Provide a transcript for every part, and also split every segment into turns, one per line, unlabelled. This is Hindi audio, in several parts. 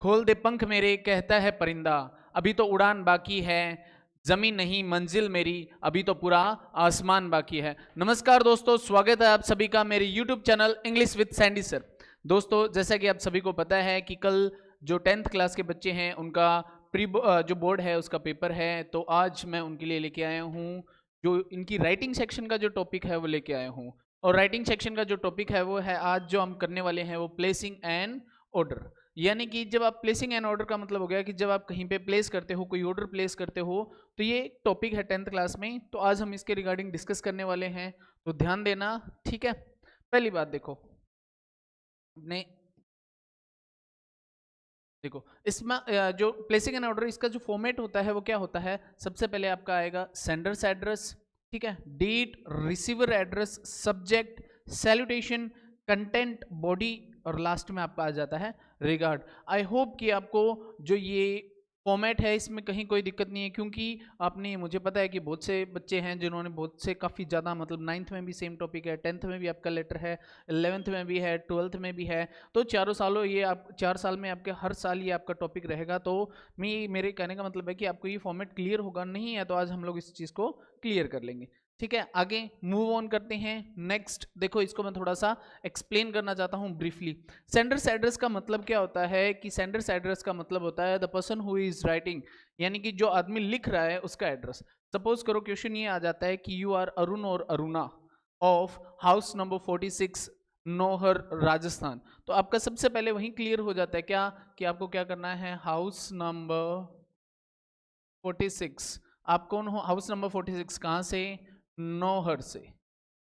खोल दे पंख मेरे कहता है परिंदा, अभी तो उड़ान बाकी है, जमीन नहीं मंजिल मेरी, अभी तो पूरा आसमान बाकी है। नमस्कार दोस्तों, स्वागत है आप सभी का मेरे YouTube channel English with Sandy sir. दोस्तों, जैसा कि आप सभी को पता है कि कल जो 10th क्लास के बच्चे हैं उनका जो बोर्ड है उसका पेपर है, तो आज मैं उनके लिए लेके आया हूँ जो इनकी राइटिंग सेक्शन का जो टॉपिक है वो लेके आया हूँ। और राइटिंग सेक्शन का जो टॉपिक है वो है, आज जो हम करने वाले हैं वो प्लेसिंग एन ऑर्डर। यानी कि जब आप प्लेसिंग एन ऑर्डर का मतलब हो गया कि जब आप कहीं पे प्लेस करते हो, कोई ऑर्डर प्लेस करते हो, तो ये एक टॉपिक है 10th क्लास में, तो आज हम इसके रिगार्डिंग डिस्कस करने वाले हैं, तो ध्यान देना। ठीक है, पहली बात देखो, अपने देखो इसमें जो प्लेसिंग एन ऑर्डर, इसका जो फॉर्मेट होता है वो क्या होता है। सबसे पहले आपका आएगा सेंडर्स एड्रेस, ठीक है, date, receiver address, subject, salutation, content, body, और लास्ट में आपका आ जाता है रिगार्ड। आई होप कि आपको जो ये फॉर्मेट है इसमें कहीं कोई दिक्कत नहीं है, क्योंकि आपने, मुझे पता है कि बहुत से बच्चे हैं जिन्होंने बहुत से काफ़ी ज़्यादा, मतलब 9th में भी सेम टॉपिक है, 10th में भी आपका लेटर है, 11th में भी है, 12th में भी है, तो चारों सालों ये आप 4 साल में आपके हर साल ये आपका टॉपिक रहेगा। तो मेरे कहने का मतलब है कि आपको ये फॉर्मेट क्लियर होगा नहीं है, तो आज हम लोग इस चीज़ को क्लियर कर लेंगे। ठीक है, आगे मूव ऑन करते हैं। नेक्स्ट देखो, इसको मैं थोड़ा सा एक्सप्लेन करना चाहता हूं ब्रीफली। सेंडर्स एड्रेस का मतलब क्या होता है कि सेंडर्स एड्रेस का मतलब होता है the person who is writing, यानी कि जो आदमी लिख रहा है उसका एड्रेस। सपोज करो क्वेश्चन ये आ जाता है कि यू आर अरुण और Aruna of house number 46 Nohar Rajasthan, तो आपका सबसे पहले वहीं क्लियर हो जाता है क्या, कि आपको क्या करना है, हाउस नंबर 46। आप कौन हो, हाउस नंबर 46 कहाँ से, नौहर से।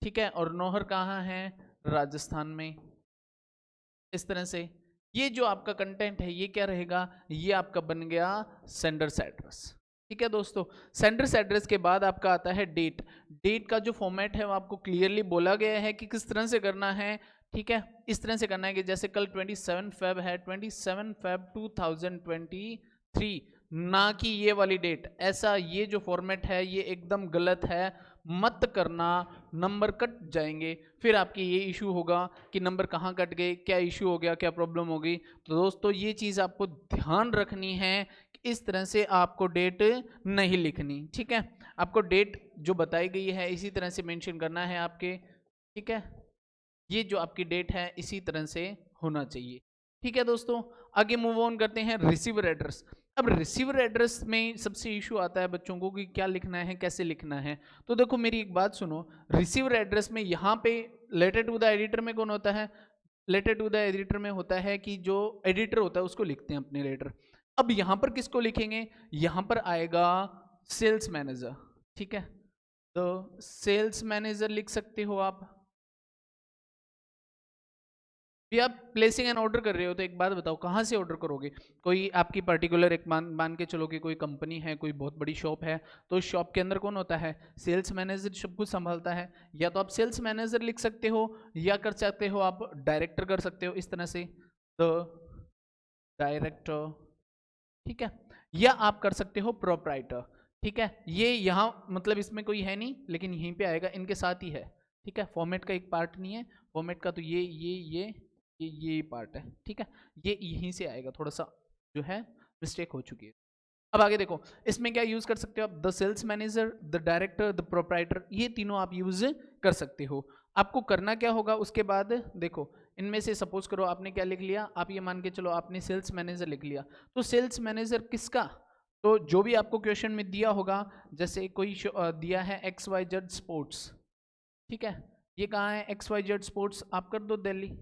ठीक है, और नौहर कहाँ है, राजस्थान में। इस तरह से ये जो आपका कंटेंट है ये क्या रहेगा, ये आपका बन गया सेंडर्स एड्रेस। ठीक है दोस्तों, सेंडर्स एड्रेस के बाद आपका आता है डेट। डेट का जो फॉर्मेट है वो आपको क्लियरली बोला गया है कि किस तरह से करना है। ठीक है, इस तरह से करना है कि जैसे कल 27 फेब है, 27 फेब 2023, ना कि ये वाली डेट। ऐसा ये जो फॉर्मेट है ये एकदम गलत है, मत करना, नंबर कट जाएंगे, फिर आपकी ये इशू होगा कि नंबर कहाँ कट गए, क्या इशू हो गया, क्या प्रॉब्लम हो गई। तो दोस्तों ये चीज़ आपको ध्यान रखनी है कि इस तरह से आपको डेट नहीं लिखनी। ठीक है, आपको डेट जो बताई गई है इसी तरह से मेंशन करना है आपके। ठीक है, ये जो आपकी डेट है इसी तरह से होना चाहिए। ठीक है दोस्तों, आगे मूव ऑन करते हैं रिसीवर एड्रेस। अब रिसीवर एड्रेस में सबसे इशू आता है बच्चों को कि क्या लिखना है, कैसे लिखना है। तो देखो मेरी एक बात सुनो, रिसीवर एड्रेस में यहाँ पे लेटर टू द एडिटर में कौन होता है, लेटर टू द एडिटर में होता है कि जो एडिटर होता है उसको लिखते हैं अपने लेटर। अब यहाँ पर किसको लिखेंगे, यहाँ पर आएगा सेल्स मैनेजर। ठीक है, तो सेल्स मैनेजर लिख सकते हो आप। भी आप प्लेसिंग एन ऑर्डर कर रहे हो तो एक बात बताओ, कहाँ से ऑर्डर करोगे। कोई आपकी पर्टिकुलर एक मान के चलो कि कोई कंपनी है, कोई बहुत बड़ी शॉप है, तो उस शॉप के अंदर कौन होता है, सेल्स मैनेजर सब कुछ संभालता है। या तो आप सेल्स मैनेजर लिख सकते हो, या कर सकते हो आप डायरेक्टर कर सकते हो इस तरह से, तो डायरेक्टर। ठीक है, या आप कर सकते हो प्रोप्राइटर। ठीक है, ये यहाँ मतलब इसमें कोई है नहीं, लेकिन यहीं पे आएगा, इनके साथ ही है। ठीक है, फॉर्मेट का एक पार्ट नहीं है, फॉर्मेट का तो ये पार्ट है। ठीक है, ये यहीं से आएगा, थोड़ा सा जो है मिस्टेक हो चुकी है। अब आगे देखो, इसमें क्या यूज कर सकते हो आप, the sales manager, the director, the proprietor, ये तीनों आप यूज कर सकते हो। आपको करना क्या होगा उसके बाद, देखो इनमें से सपोज करो आपने क्या लिख लिया, आप ये मान के चलो आपने सेल्स मैनेजर लिख लिया, तो सेल्स मैनेजर किसका, तो जो भी आपको क्वेश्चन में दिया होगा, जैसे कोई दिया है XYZ स्पोर्ट्स। ठीक है, ये कहाँ है, XYZ स्पोर्ट्स, आप कर दो दिल्ली।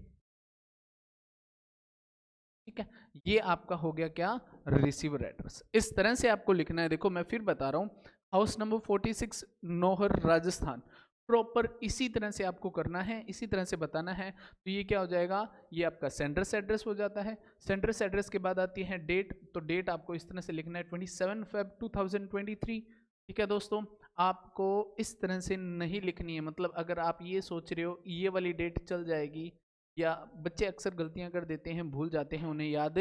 ठीक है, ये आपका हो गया क्या, रिसीवर एड्रेस। इस तरह से आपको लिखना है। देखो मैं फिर बता रहा हूँ, house number 46 Nohar Rajasthan, proper इसी तरह से आपको करना है, इसी तरह से बताना है। तो ये क्या हो जाएगा, ये आपका सेंडर्स एड्रेस हो जाता है। सेंडर्स एड्रेस के बाद आती है डेट, तो डेट आपको इस तरह से लिखना है 27 फेब 2023। ठीक है दोस्तों, आपको इस तरह से नहीं लिखनी है, मतलब अगर आप ये सोच रहे हो ये वाली डेट चल जाएगी, या बच्चे अक्सर गलतियां कर देते हैं, भूल जाते हैं, उन्हें याद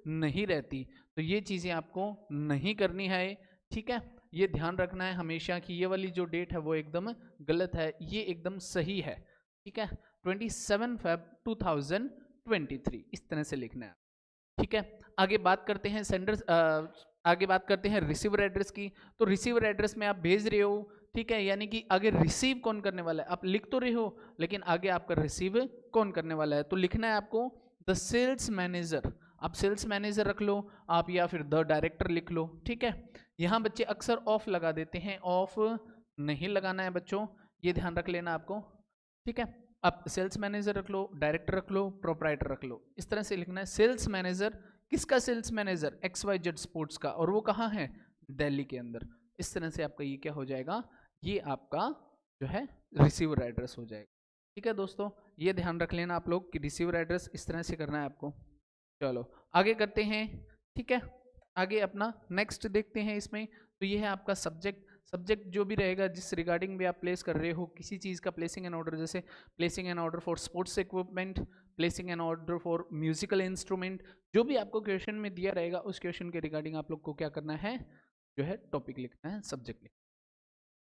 नहीं रहती, तो ये चीज़ें आपको नहीं करनी है। ठीक है, ये ध्यान रखना है हमेशा कि ये वाली जो डेट है वो एकदम गलत है, ये एकदम सही है। ठीक है, 27 फेब 2023 इस तरह से लिखना है। ठीक है, आगे बात करते हैं आगे बात करते हैं रिसीवर एड्रेस की। तो रिसीवर एड्रेस में आप भेज रहे हो, ठीक है, यानी कि आगे रिसीव कौन करने वाला है, आप लिख तो रहे हो लेकिन आगे आपका रिसीव कौन करने वाला है, तो लिखना है आपको द सेल्स मैनेजर। आप सेल्स मैनेजर रख लो आप, या फिर द डायरेक्टर लिख लो, ठीक है। यहाँ बच्चे अक्सर ऑफ लगा देते हैं, ऑफ नहीं लगाना है बच्चों, ये ध्यान रख लेना आपको, ठीक है। आप सेल्स मैनेजर रख लो, डायरेक्टर रख लो, प्रोपराइटर रख लो, इस तरह से लिखना है। सेल्स मैनेजर, किसका सेल्स मैनेजर, XYZ स्पोर्ट्स का, और वो कहाँ है, दिल्ली के अंदर। इस तरह से आपका ये क्या हो जाएगा, ये आपका जो है रिसीवर एड्रेस हो जाएगा, ठीक है दोस्तों। ये ध्यान रख लेना आप लोग कि रिसीवर एड्रेस इस तरह से करना है आपको। चलो आगे करते हैं, ठीक है, आगे अपना नेक्स्ट देखते हैं इसमें। तो ये है आपका सब्जेक्ट। सब्जेक्ट जो भी रहेगा जिस रिगार्डिंग भी आप प्लेस कर रहे हो किसी चीज़ का प्लेसिंग एन ऑर्डर, जैसे placing an order for sports equipment, placing an order for musical instrument, जो भी आपको क्वेश्चन में दिया रहेगा उस क्वेश्चन के रिगार्डिंग आप लोग को क्या करना है, जो है टॉपिक लिखना है, सब्जेक्ट लिखना है।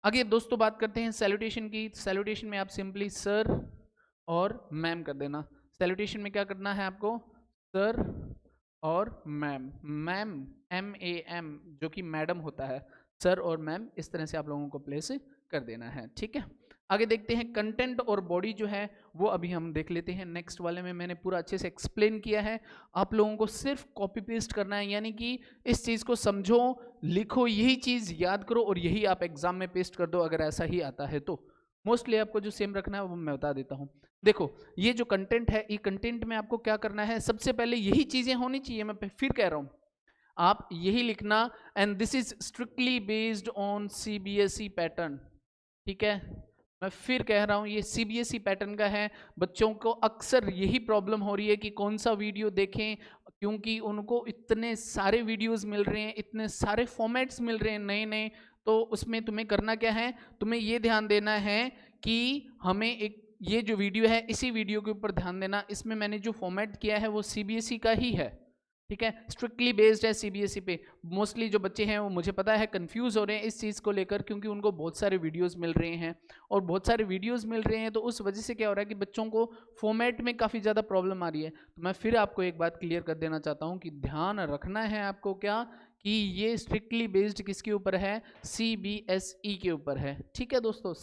आगे दोस्तों बात करते हैं सैल्यूटेशन की। सैल्यूटेशन में आप सिंपली सर और मैम कर देना। सैल्यूटेशन में क्या करना है आपको, सर और मैम, मैम MAM जो कि मैडम होता है, सर और मैम, इस तरह से आप लोगों को प्लेस कर देना है, ठीक है। आगे देखते हैं कंटेंट और बॉडी जो है वो अभी हम देख लेते हैं। नेक्स्ट वाले में मैंने पूरा अच्छे से एक्सप्लेन किया है, आप लोगों को सिर्फ कॉपी पेस्ट करना है, यानी कि इस चीज़ को समझो, लिखो, यही चीज़ याद करो और यही आप एग्जाम में पेस्ट कर दो अगर ऐसा ही आता है तो। मोस्टली आपको जो सेम रखना है वो मैं बता देता हूँ। देखो ये जो कंटेंट है, ये कंटेंट में आपको क्या करना है, सबसे पहले यही चीज़ें होनी चाहिए, मैं फिर कह रहा हूँ आप यही लिखना, and this is strictly based on CBSE pattern, ठीक है। मैं फिर कह रहा हूँ ये CBSE पैटर्न का है। बच्चों को अक्सर यही प्रॉब्लम हो रही है कि कौन सा वीडियो देखें, क्योंकि उनको इतने सारे वीडियोस मिल रहे हैं, इतने सारे फॉर्मेट्स मिल रहे हैं नए नए, तो उसमें तुम्हें करना क्या है, तुम्हें ये ध्यान देना है कि हमें एक ये जो वीडियो है इसी वीडियो के ऊपर ध्यान देना। इसमें मैंने जो फॉर्मेट किया है वो CBSE का ही है, ठीक है, स्ट्रिक्टली बेस्ड है CBSE पे। मोस्टली जो बच्चे हैं वो मुझे पता है कंफ्यूज हो रहे हैं इस चीज़ को लेकर, क्योंकि उनको बहुत सारे वीडियोस मिल रहे हैं और बहुत सारे वीडियोस मिल रहे हैं, तो उस वजह से क्या हो रहा है कि बच्चों को फॉर्मेट में काफ़ी ज़्यादा प्रॉब्लम आ रही है। तो मैं फिर आपको एक बात क्लियर कर देना चाहता हूँ कि ध्यान रखना है आपको क्या, कि ये स्ट्रिक्टली बेस्ड किसके ऊपर है, CBSE के ऊपर है, ठीक है दोस्तों,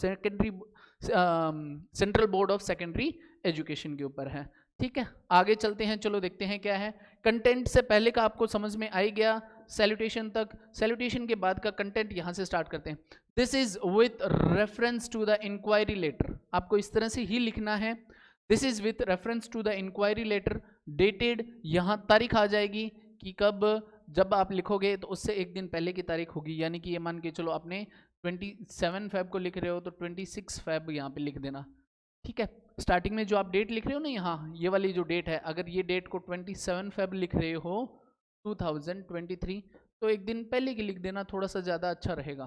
central board of secondary education के ऊपर है, ठीक है। आगे चलते हैं, चलो देखते हैं क्या है। कंटेंट से पहले का आपको समझ में आ ही गया, सैल्यूटेशन तक। सैल्यूटेशन के बाद का कंटेंट यहां से स्टार्ट करते हैं। This is with reference to the inquiry letter, आपको इस तरह से ही लिखना है। This is with reference to the inquiry letter, dated, यहां तारीख आ जाएगी कि कब, जब आप लिखोगे तो उससे एक दिन पहले की तारीख होगी, यानी कि ये मान के चलो आपने 27 फेब को लिख रहे हो तो 26 फेब यहाँ पे लिख देना, ठीक है। स्टार्टिंग में जो आप डेट लिख रहे हो ना, यहाँ ये वाली जो डेट है, अगर ये डेट को 27 फेब लिख रहे हो 2023, तो एक दिन पहले की लिख देना, थोड़ा सा ज़्यादा अच्छा रहेगा।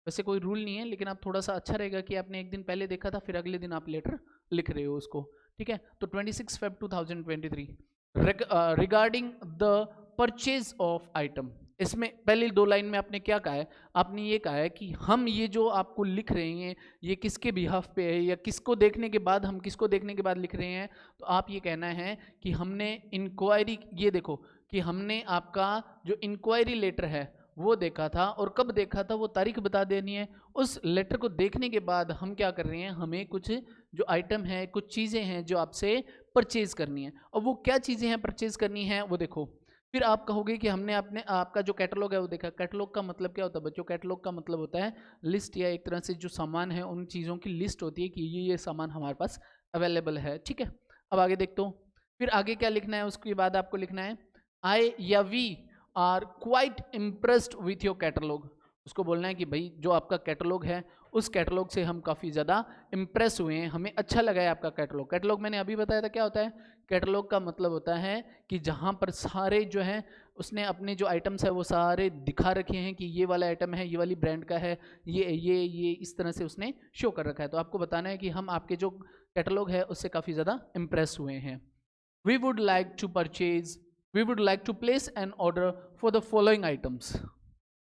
वैसे कोई रूल नहीं है, लेकिन आप थोड़ा सा अच्छा रहेगा कि आपने एक दिन पहले देखा था फिर अगले दिन आप लेटर लिख रहे हो उसको, ठीक है। तो 26 Feb 2023 regarding the purchase of item. इसमें पहली 2 लाइन में आपने क्या कहा है, आपने ये कहा है कि हम ये जो आपको लिख रहे हैं ये किसके बिहाफ पे है, या किसको देखने के बाद, हम किसको देखने के बाद लिख रहे हैं। तो आप ये कहना है कि हमने इंक्वायरी, ये देखो कि हमने आपका जो इंक्वायरी लेटर है वो देखा था, और कब देखा था वो तारीख बता देनी है। उस लेटर को देखने के बाद हम क्या कर रहे हैं, हमें कुछ जो आइटम है, कुछ चीज़ें हैं जो आपसे परचेज करनी है, और वो क्या चीज़ें हैं परचेज करनी है वो देखो। फिर आप कहोगे कि हमने अपने आपका जो कैटलॉग है वो देखा। कैटलॉग का मतलब क्या होता है बच्चों, कैटलॉग का मतलब होता है लिस्ट, या एक तरह से जो सामान है उन चीज़ों की लिस्ट होती है कि ये सामान हमारे पास अवेलेबल है, ठीक है। अब आगे देखते हो, फिर आगे क्या लिखना है, उसके बाद आपको लिखना है आई या we are quite impressed with your catalogue. उसको बोलना है कि भाई जो आपका कैटलॉग है उस कैटलॉग से हम काफ़ी ज़्यादा इम्प्रेस हुए हैं, हमें अच्छा लगा है आपका कैटलॉग। कैटलॉग मैंने अभी बताया था क्या होता है, कैटलॉग का मतलब होता है कि जहाँ पर सारे जो हैं उसने अपने जो आइटम्स है वो सारे दिखा रखे हैं कि ये वाला आइटम है, ये वाली ब्रांड का है, ये इस तरह से उसने शो कर रखा है। तो आपको बताना है कि हम आपके जो कैटलॉग है उससे काफ़ी ज़्यादा इम्प्रेस हुए हैं। We would like to place an order for the following items.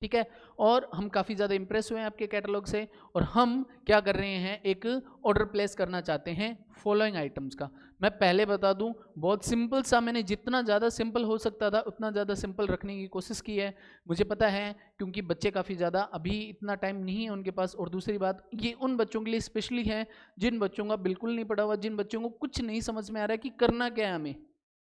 ठीक है। और हम काफ़ी ज़्यादा इंप्रेस हुए हैं आपके कैटलॉग से, और हम क्या कर रहे हैं, एक ऑर्डर प्लेस करना चाहते हैं फॉलोइंग आइटम्स का। मैं पहले बता दूं, बहुत सिंपल सा, मैंने जितना ज़्यादा सिंपल हो सकता था उतना ज़्यादा सिंपल रखने की कोशिश की है। मुझे पता है क्योंकि बच्चे काफ़ी ज़्यादा अभी इतना टाइम नहीं है उनके पास, और दूसरी बात ये उन बच्चों के लिए स्पेशली है जिन बच्चों का बिल्कुल नहीं पढ़ा हुआ, जिन बच्चों को कुछ नहीं समझ में आ रहा है कि करना क्या है हमें।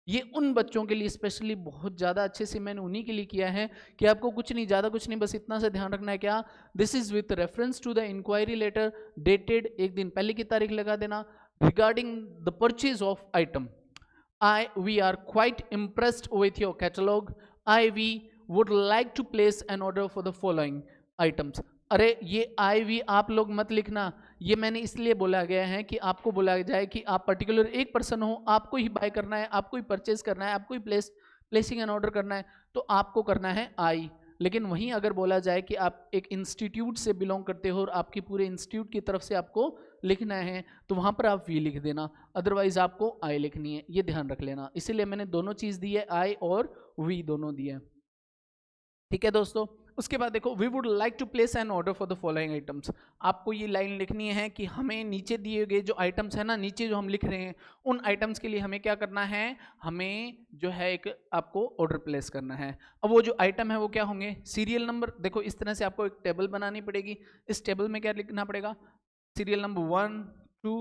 ये उन बच्चों के लिए स्पेशली बहुत ज़्यादा अच्छे से मैंने उन्हीं के लिए किया है कि आपको कुछ नहीं, ज़्यादा कुछ नहीं, बस इतना से ध्यान रखना है क्या, this is with reference to the inquiry letter dated, एक दिन पहले की तारीख लगा देना, regarding the purchase of item. We are quite impressed with your catalog. We would like to place an order for the following items. अरे ये we आप लोग मत लिखना, ये मैंने इसलिए बोला गया है कि आपको बोला जाए कि आप पर्टिकुलर एक पर्सन हो, आपको ही बाय करना है, आपको ही परचेज करना है, आपको ही प्लेसिंग एन ऑर्डर करना है, तो आपको करना है आई। लेकिन वहीं अगर बोला जाए कि आप एक इंस्टीट्यूट से बिलोंग करते हो और आपकी पूरे इंस्टीट्यूट की तरफ से आपको लिखना है, तो वहाँ पर आप वी लिख देना, अदरवाइज आपको आई लिखनी है, ये ध्यान रख लेना। इसीलिए मैंने दोनों चीज़ दी है, आई और वी दोनों दिए हैं। ठीक है दोस्तों, उसके बाद देखो, we would like to place an order for the following items. आपको ये लाइन लिखनी है कि हमें नीचे दिए गए जो आइटम्स है ना, नीचे जो हम लिख रहे हैं उन आइटम्स के लिए हमें क्या करना है, हमें जो है एक आपको ऑर्डर प्लेस करना है। अब वो जो आइटम है वो क्या होंगे, सीरियल नंबर। देखो इस तरह से आपको एक टेबल बनानी पड़ेगी, इस टेबल में क्या लिखना पड़ेगा, सीरियल नंबर 1 2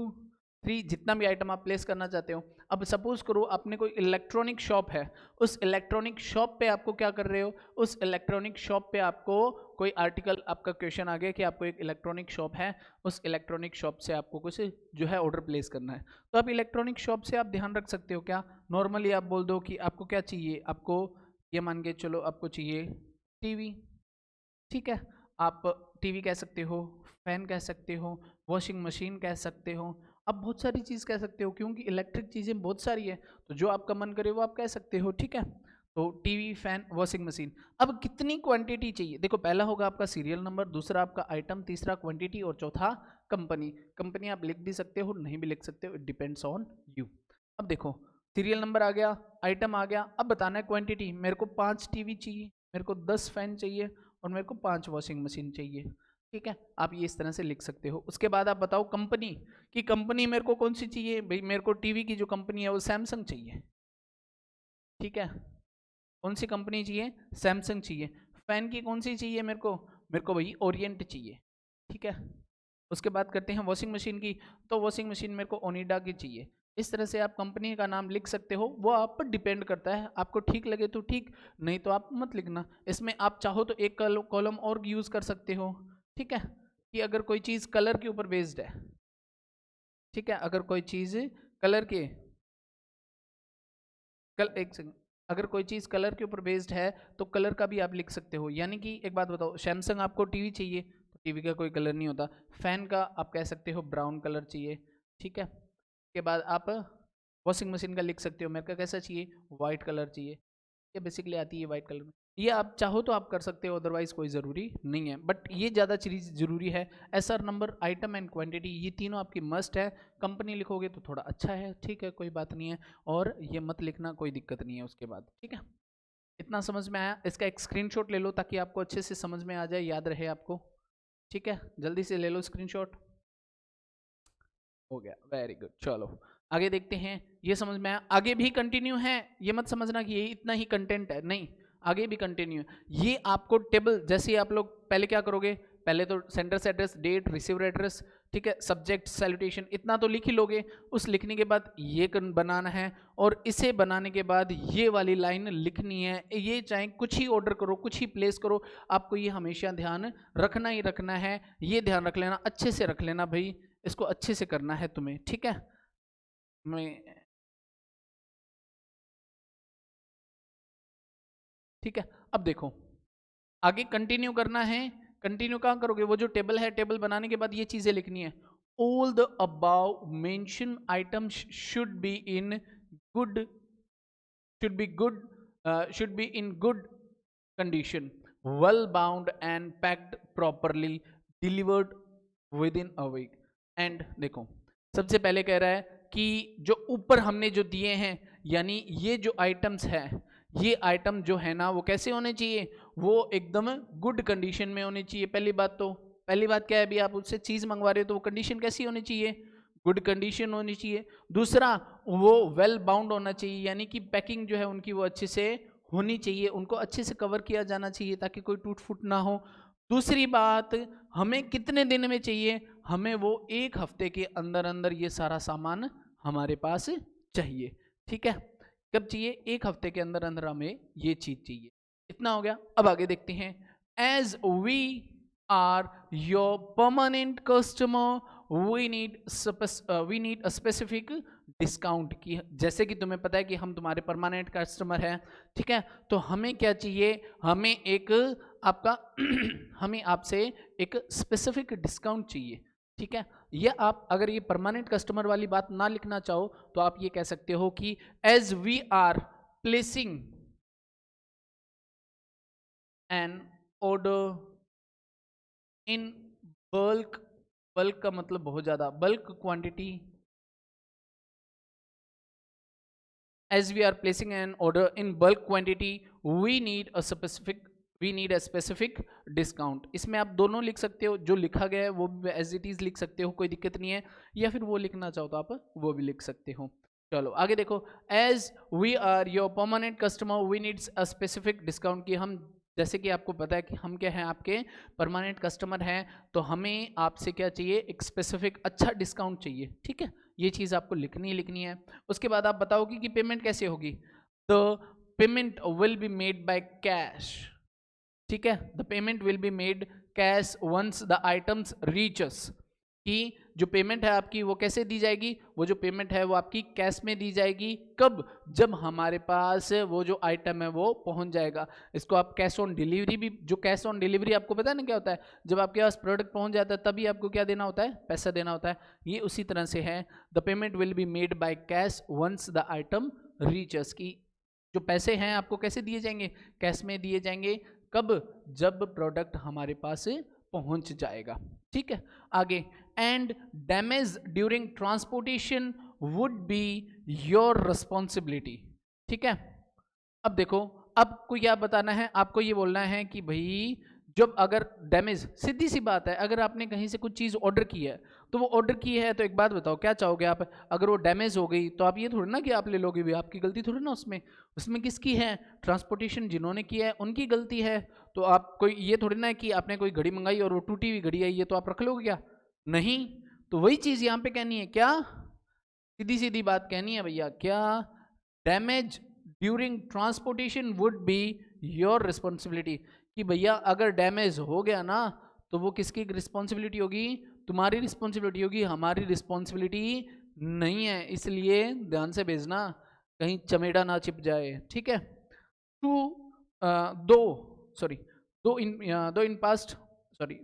3, जितना भी आइटम आप प्लेस करना चाहते हो। अब सपोज करो आपने कोई इलेक्ट्रॉनिक शॉप है, उस इलेक्ट्रॉनिक शॉप पे आपको क्या कर रहे हो, उस इलेक्ट्रॉनिक शॉप पे आपको कोई आर्टिकल, आपका क्वेश्चन आ गया कि आपको एक इलेक्ट्रॉनिक शॉप है, उस इलेक्ट्रॉनिक शॉप से आपको कुछ जो है ऑर्डर प्लेस करना है। तो आप इलेक्ट्रॉनिक शॉप से आप ध्यान रख सकते हो क्या, नॉर्मली आप बोल दो कि आपको क्या चाहिए, आपको ये मान के चलो आपको चाहिए टीवी, ठीक है, आप टीवी कह सकते हो, फैन कह सकते हो, वॉशिंग मशीन कह सकते हो, आप बहुत सारी चीज़ कह सकते हो क्योंकि इलेक्ट्रिक चीज़ें बहुत सारी है, तो जो आपका मन करे वो आप कह सकते हो। ठीक है, तो टीवी, फैन, वॉशिंग मशीन। अब कितनी क्वांटिटी चाहिए, देखो पहला होगा आपका सीरियल नंबर, दूसरा आपका आइटम, तीसरा क्वांटिटी और चौथा कंपनी। कंपनी आप लिख भी सकते हो, नहीं भी लिख सकते हो, इट डिपेंड्स ऑन यू। अब देखो सीरियल नंबर आ गया, आइटम आ गया, अब बताना है क्वांटिटी। मेरे को 5 टीवी चाहिए, मेरे को 10 फैन चाहिए और मेरे को 5 वॉशिंग मशीन चाहिए। ठीक है, आप ये इस तरह से लिख सकते हो। उसके बाद आप बताओ कंपनी, कि कंपनी मेरे को कौन सी चाहिए, भाई मेरे को टीवी की जो कंपनी है वो सैमसंग चाहिए। ठीक है, कौन सी कंपनी चाहिए, सैमसंग चाहिए। फैन की कौन सी चाहिए, मेरे को भाई ओरिएंट चाहिए। ठीक है, उसके बाद करते हैं वॉशिंग मशीन की, तो वॉशिंग मशीन मेरे को ओनिडा की चाहिए। इस तरह से आप कंपनी का नाम लिख सकते हो, वो आप पर डिपेंड करता है, आपको ठीक लगे तो ठीक, नहीं तो आप मत लिखना। इसमें आप चाहो तो एक कॉलम और यूज़ कर सकते हो। ठीक है, कि अगर कोई चीज़ कलर के ऊपर बेस्ड है, ठीक है, अगर कोई चीज़ कलर के एक सेकंड, अगर कोई चीज़ कलर के ऊपर बेस्ड है तो कलर का भी आप लिख सकते हो। यानी कि एक बात बताओ, सैमसंग आपको टीवी चाहिए तो टीवी का कोई कलर नहीं होता, फैन का आप कह सकते हो ब्राउन कलर चाहिए। ठीक है, उसके बाद आप वॉशिंग मशीन का लिख सकते हो, मेरे का कैसा चाहिए, वाइट कलर चाहिए। ये बेसिकली आती है वाइट कलर में, ये आप चाहो तो आप कर सकते हो, अदरवाइज कोई ज़रूरी नहीं है, बट ये ज़्यादा चीज़ ज़रूरी है। SR number, item and quantity, ये तीनों आपकी मस्ट है। कंपनी लिखोगे तो थोड़ा अच्छा है, ठीक है, कोई बात नहीं है, और ये मत लिखना, कोई दिक्कत नहीं है उसके बाद। ठीक है, इतना समझ में आया, इसका एक स्क्रीनशॉट ले लो ताकि आपको अच्छे से समझ में आ जाए, याद रहे आपको। ठीक है, जल्दी से ले लो स्क्रीनशॉट। हो गया, वेरी गुड। चलो आगे देखते हैं, ये समझ में आया। आगे भी कंटिन्यू है, ये मत समझना कि ये इतना ही कंटेंट है, नहीं, आगे भी कंटिन्यू है। ये आपको टेबल, जैसे आप लोग पहले क्या करोगे, पहले तो sender's address, date, receiver address, ठीक है, सब्जेक्ट, सैल्यूटेशन, इतना तो लिख ही लोगे। उस लिखने के बाद ये बनाना है, और इसे बनाने के बाद ये वाली लाइन लिखनी है। ये चाहे कुछ ही ऑर्डर करो, कुछ ही प्लेस करो, आपको ये हमेशा ध्यान रखना ही रखना है। ये ध्यान रख लेना, अच्छे से रख लेना भाई, इसको अच्छे से करना है तुम्हें। ठीक है, मैं ठीक है, अब देखो आगे कंटिन्यू करना है। कंटिन्यू कहाँ करोगे, वो जो टेबल है, टेबल बनाने के बाद ये चीजें लिखनी है। All the above mention items should be in good should be good should be in good condition, well bound and packed properly, delivered within a week। And देखो सबसे पहले कह रहा है कि जो ऊपर हमने जो दिए हैं, यानी ये जो आइटम्स है, ये आइटम जो है ना वो कैसे होने चाहिए, वो एकदम गुड कंडीशन में होने चाहिए। पहली बात क्या है, अभी आप उससे चीज़ मंगवा रहे हो तो वो कंडीशन कैसी होनी चाहिए, गुड कंडीशन होनी चाहिए। दूसरा, वो वेल बाउंड होना चाहिए, यानी कि पैकिंग जो है उनकी वो अच्छे से होनी चाहिए, उनको अच्छे से कवर किया जाना चाहिए ताकि कोई टूट फूट ना हो। दूसरी बात, हमें कितने दिन में चाहिए, हमें वो 1 हफ्ते के अंदर अंदर ये सारा सामान हमारे पास चाहिए। ठीक है, कब चाहिए, 1 हफ्ते के अंदर अंदर हमें ये चीज चाहिए। इतना हो गया। अब आगे देखते हैं, as we are your permanent customer we need a specific discount की। जैसे कि तुम्हें पता है कि हम तुम्हारे परमानेंट कस्टमर हैं, ठीक है, तो हमें क्या चाहिए, हमें एक आपका हमें आपसे एक स्पेसिफिक डिस्काउंट चाहिए। ठीक है, ये आप अगर ये परमानेंट कस्टमर वाली बात ना लिखना चाहो तो आप ये कह सकते हो कि as we are placing an order in bulk, bulk का मतलब बहुत ज्यादा, bulk quantity, as we are placing an order in bulk quantity we need a specific discount। इसमें आप दोनों लिख सकते हो, जो लिखा गया है वो एज इट इज लिख सकते हो, कोई दिक्कत नहीं है, या फिर वो लिखना चाहो तो आप वो भी लिख सकते हो। चलो आगे देखो, as we are your permanent customer we needs a specific discount, की हम जैसे कि आपको पता है कि हम क्या हैं, आपके परमानेंट कस्टमर हैं, तो हमें आपसे क्या चाहिए, एक स्पेसिफिक अच्छा डिस्काउंट चाहिए। ठीक है, ये चीज़ आपको लिखनी है। उसके बाद आप बताओगे कि पेमेंट कैसे होगी, the payment will be made by cash. ठीक है, the payment will be made cash once the items reaches, कि जो पेमेंट है आपकी वो कैसे दी जाएगी, वो जो पेमेंट है वो आपकी कैश में दी जाएगी। कब, जब हमारे पास वो जो आइटम है वो पहुंच जाएगा। इसको आप कैश ऑन डिलीवरी भी, जो कैश ऑन डिलीवरी आपको पता है ना क्या होता है, जब आपके पास प्रोडक्ट पहुंच जाता है तभी आपको क्या देना होता है, पैसा देना होता है। ये उसी तरह से है, the payment will be made by cash once the item reaches, की जो पैसे हैं आपको कैसे दिए जाएंगे, कैश में दिए जाएंगे। कब, जब प्रोडक्ट हमारे पास पहुंच जाएगा। ठीक है, आगे, and damage during transportation would be your responsibility. ठीक है, अब देखो, आपको क्या बताना है, आपको ये बोलना है कि भाई जब अगर डैमेज, सीधी सी बात है, अगर आपने कहीं से कुछ चीज़ ऑर्डर की है तो वो ऑर्डर की है, तो एक बात बताओ क्या चाहोगे आप, अगर वो डैमेज हो गई तो आप ये थोड़ी ना कि आप ले लोगे, भी आपकी गलती थोड़ी ना उसमें, उसमें किसकी है, ट्रांसपोर्टेशन जिन्होंने किया है उनकी गलती है। तो आप कोई ये थोड़ी ना कि आपने कोई घड़ी मंगाई और वो टूटी हुई घड़ी आई है तो आप रख लोगे क्या, नहीं। तो वही चीज़ यहाँ पे कहनी है, क्या, सीधी सीधी बात कहनी है भैया, क्या, damage during transportation would be your responsibility, कि भैया अगर डैमेज हो गया ना तो वो किसकी रिस्पॉन्सिबिलिटी होगी, तुम्हारी रिस्पॉन्सिबिलिटी होगी, हमारी रिस्पॉन्सिबिलिटी नहीं है। इसलिए ध्यान से भेजना, कहीं चमेड़ा ना चिप जाए। ठीक है, टू दो in past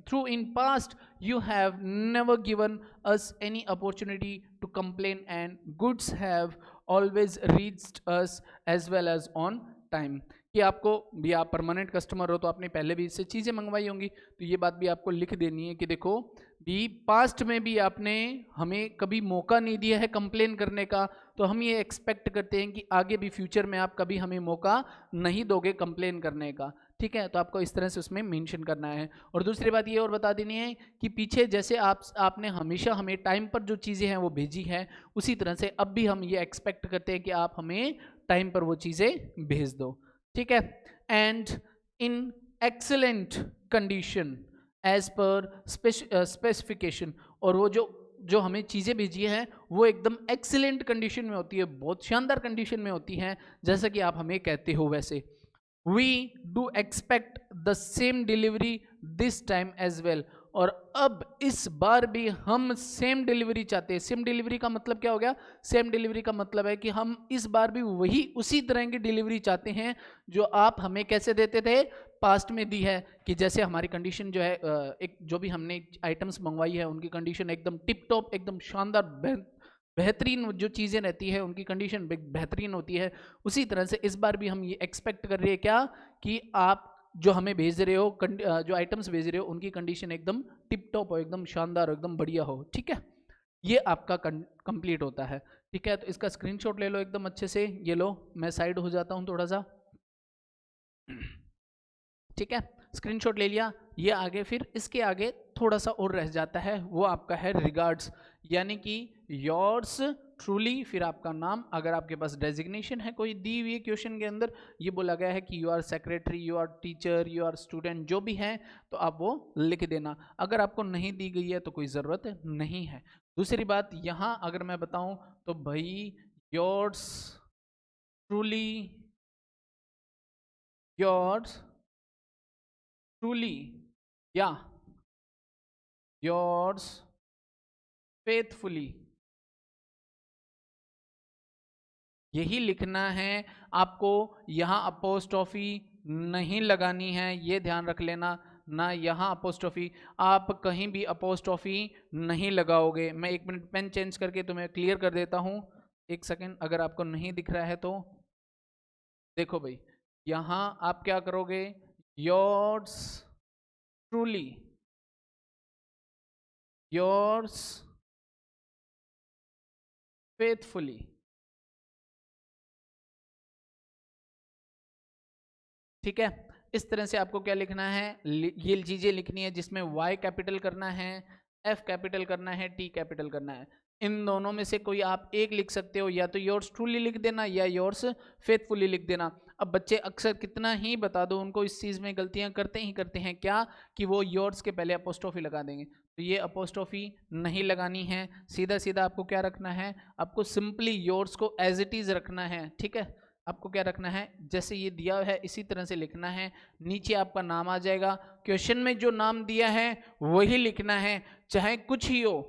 through in past you have never given us any opportunity to complain and goods have always reached us as well as on time। कि आपको भी, आप परमानेंट कस्टमर हो तो आपने पहले भी इससे चीज़ें मंगवाई होंगी, तो ये बात भी आपको लिख देनी है कि देखो भी पास्ट में भी आपने हमें कभी मौका नहीं दिया है कंप्लेन करने का, तो हम ये एक्सपेक्ट करते हैं कि आगे भी फ्यूचर में आप कभी हमें मौका नहीं दोगे कंप्लेन करने का। ठीक है, तो आपको इस तरह से उसमें मेंशन करना है। और दूसरी बात ये और बता देनी है कि पीछे जैसे आपने हमेशा हमें टाइम पर जो चीज़ें हैं वो भेजी हैं, उसी तरह से अब भी हम ये एक्सपेक्ट करते हैं कि आप हमें टाइम पर वो चीज़ें भेज दो। ठीक है, and in excellent condition as per specification, और वो जो हमें चीज़ें भेजी हैं वो एकदम एक्सीलेंट कंडीशन में होती है, बहुत शानदार कंडीशन में होती हैं, जैसा कि आप हमें कहते हो वैसे। We do expect the same delivery this time as well। और अब इस बार भी हम सेम डिलीवरी चाहते हैं। सेम डिलीवरी का मतलब क्या हो गया, सेम डिलीवरी का मतलब है कि हम इस बार भी वही उसी तरह की डिलीवरी चाहते हैं जो आप हमें कैसे देते थे, पास्ट में दी है। कि जैसे हमारी कंडीशन जो है, एक जो भी हमने आइटम्स मंगवाई है उनकी कंडीशन एकदम टिप टॉप, एकदम शानदार बेहतरीन जो चीज़ें रहती है उनकी कंडीशन बेहतरीन होती है। उसी तरह से इस बार भी हम ये एक्सपेक्ट कर रहे हैं क्या, कि आप जो हमें भेज रहे हो, जो आइटम्स भेज रहे हो उनकी कंडीशन एकदम टिप टॉप हो, एकदम शानदार हो, एकदम बढ़िया हो। ठीक है, ये आपका कंप्लीट होता है। ठीक है, तो इसका स्क्रीनशॉट ले लो एकदम अच्छे से, ये लो, मैं साइड हो जाता हूँ थोड़ा सा। ठीक है, स्क्रीनशॉट ले लिया। ये आगे फिर इसके आगे थोड़ा सा और रह जाता है, वो आपका है रिगार्ड्स, यानी कि योर्स ट्रूली, फिर आपका नाम। अगर आपके पास डेजिग्नेशन है कोई दी हुई क्वेश्चन के अंदर, ये बोला गया है कि you are secretary, you are teacher, you are student, जो भी है तो आप वो लिख देना। अगर आपको नहीं दी गई है तो कोई ज़रूरत नहीं है। दूसरी बात यहाँ अगर मैं बताऊँ तो भाई योर्स ट्रूली, योर्स ट्रूली या योर्स फेथफुली, यही लिखना है आपको। यहाँ अपोस्ट्रोफी नहीं लगानी है, ये ध्यान रख लेना। ना यहाँ अपोस्ट्रोफी, आप कहीं भी अपोस्ट्रोफी नहीं लगाओगे। मैं 1 मिनट पेन चेंज करके तुम्हें क्लियर कर देता हूँ, 1 सेकेंड। अगर आपको नहीं दिख रहा है तो देखो भाई, यहाँ आप क्या करोगे, योर्स ट्रूली, योर्स फेथफुली। ठीक है, इस तरह से आपको क्या लिखना है, ये चीजें लिखनी है जिसमें Y कैपिटल करना है, F कैपिटल करना है, T कैपिटल करना है। इन दोनों में से कोई आप एक लिख सकते हो, या तो योर्स ट्रूली लिख देना या योर्स फेथफुली लिख देना। अब बच्चे अक्सर कितना ही बता दो उनको, इस चीज़ में गलतियां करते हैं क्या, कि वो योर्स के पहले अपोस्ट्रोफी लगा देंगे। तो ये अपोस्ट्रोफी नहीं लगानी है, सीधा सीधा आपको क्या रखना है, आपको सिंपली योर्स को एज इट इज़ रखना है। ठीक है, आपको क्या रखना है, जैसे ये दिया है इसी तरह से लिखना है। नीचे आपका नाम आ जाएगा, क्वेश्चन में जो नाम दिया है वही लिखना है, चाहे कुछ ही हो।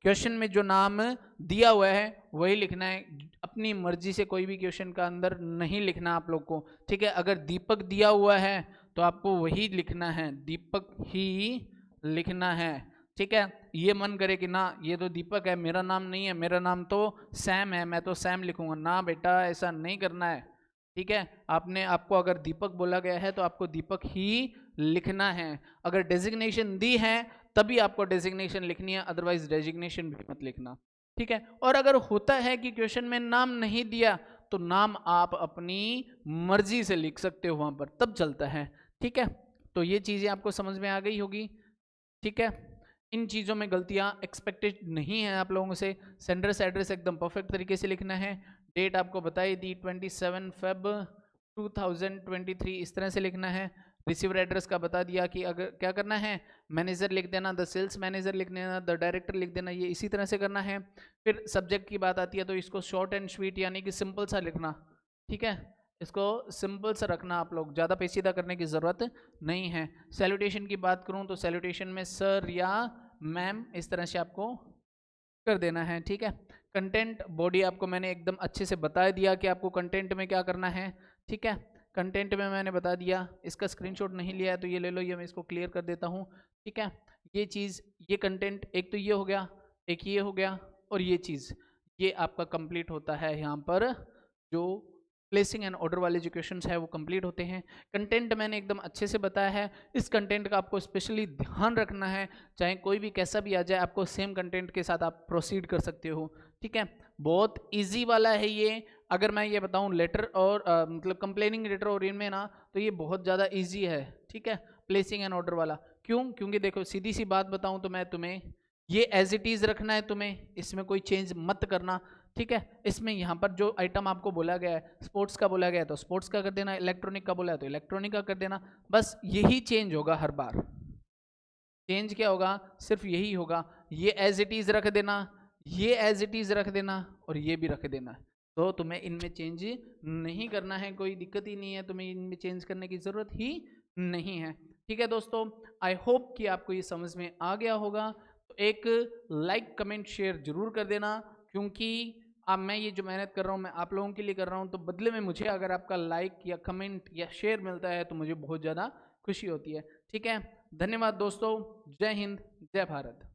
क्वेश्चन में जो नाम दिया हुआ है वही लिखना है, अपनी मर्जी से कोई भी क्वेश्चन का अंदर नहीं लिखना आप लोग को। ठीक है, अगर दीपक दिया हुआ है तो आपको वही लिखना है, दीपक ही लिखना है। ठीक है, ये मन करे कि ना ये तो दीपक है, मेरा नाम नहीं है, मेरा नाम तो सैम है, मैं तो सैम लिखूंगा, ना बेटा ऐसा नहीं करना है। ठीक है, आपको अगर दीपक बोला गया है तो आपको दीपक ही लिखना है। अगर डेजिग्नेशन दी है तभी आपको डेजिग्नेशन लिखनी है, अदरवाइज डेजिग्नेशन भी मत लिखना। ठीक है, और अगर होता है कि क्वेश्चन में नाम नहीं दिया तो नाम आप अपनी मर्जी से लिख सकते हो वहां पर, तब चलता है। ठीक है, तो ये चीजें आपको समझ में आ गई होगी। ठीक है, इन चीज़ों में गलतियां एक्सपेक्टेड नहीं है आप लोगों से। सेंडर्स एड्रेस एकदम परफेक्ट तरीके से लिखना है। डेट आपको बताई दी 27 फेब 2023, इस तरह से लिखना है। रिसीवर एड्रेस का बता दिया कि अगर क्या करना है, मैनेजर लिख देना, द सेल्स मैनेजर लिख देना, द डायरेक्टर लिख देना, ये इसी तरह से करना है। फिर सब्जेक्ट की बात आती है तो इसको शॉर्ट एंड स्वीट यानी कि सिंपल सा लिखना। ठीक है, इसको सिंपल सा रखना, आप लोग ज़्यादा पेचीदा करने की ज़रूरत नहीं है। सैल्यूटेशन की बात करूं तो सैल्यूटेशन में सर या मैम इस तरह से आपको कर देना है। ठीक है, कंटेंट बॉडी आपको मैंने एकदम अच्छे से बता दिया कि आपको कंटेंट में क्या करना है। ठीक है, कंटेंट में मैंने बता दिया, इसका स्क्रीनशॉट नहीं लिया है तो ये ले लो, ये मैं इसको क्लियर कर देता हूँ। ठीक है, ये चीज़, ये कंटेंट एक तो ये हो गया, एक ये हो गया, और ये चीज़ ये आपका कंप्लीट होता है। यहाँ पर जो प्लेसिंग एंड ऑर्डर वाले जो क्वेश्चंस है वो कंप्लीट होते हैं। कंटेंट मैंने एकदम अच्छे से बताया है, इस कंटेंट का आपको स्पेशली ध्यान रखना है, चाहे कोई भी कैसा भी आ जाए, आपको सेम कंटेंट के साथ आप प्रोसीड कर सकते हो। ठीक है, बहुत इजी वाला है ये। अगर मैं ये बताऊं लेटर और मतलब कंप्लेनिंग लेटर और इनमें ना, तो ये बहुत ज़्यादा ईजी है। ठीक है, प्लेसिंग एंड ऑर्डर वाला क्यों, क्योंकि देखो सीधी सी बात बताऊं तो मैं तुम्हें ये एज इट इज़ रखना है, तुम्हें इसमें कोई चेंज मत करना। ठीक है, इसमें यहाँ पर जो आइटम आपको बोला गया है, स्पोर्ट्स का बोला गया है तो स्पोर्ट्स का कर देना, इलेक्ट्रॉनिक का बोला है तो इलेक्ट्रॉनिक का कर देना, बस यही चेंज होगा हर बार। चेंज क्या होगा, सिर्फ यही होगा, ये एज इट इज़ रख देना, ये एज इट इज़ रख देना, और ये भी रख देना। तो तुम्हें इनमें चेंज नहीं करना है, कोई दिक्कत ही नहीं है, तुम्हें इनमें चेंज करने की ज़रूरत ही नहीं है। ठीक है दोस्तों, आई होप कि आपको ये समझ में आ गया होगा। तो एक लाइक कमेंट शेयर जरूर कर देना, क्योंकि अब मैं ये जो मेहनत कर रहा हूँ मैं आप लोगों के लिए कर रहा हूँ, तो बदले में मुझे अगर आपका लाइक या कमेंट या शेयर मिलता है तो मुझे बहुत ज़्यादा खुशी होती है। ठीक है, धन्यवाद दोस्तों, जय हिंद, जय भारत।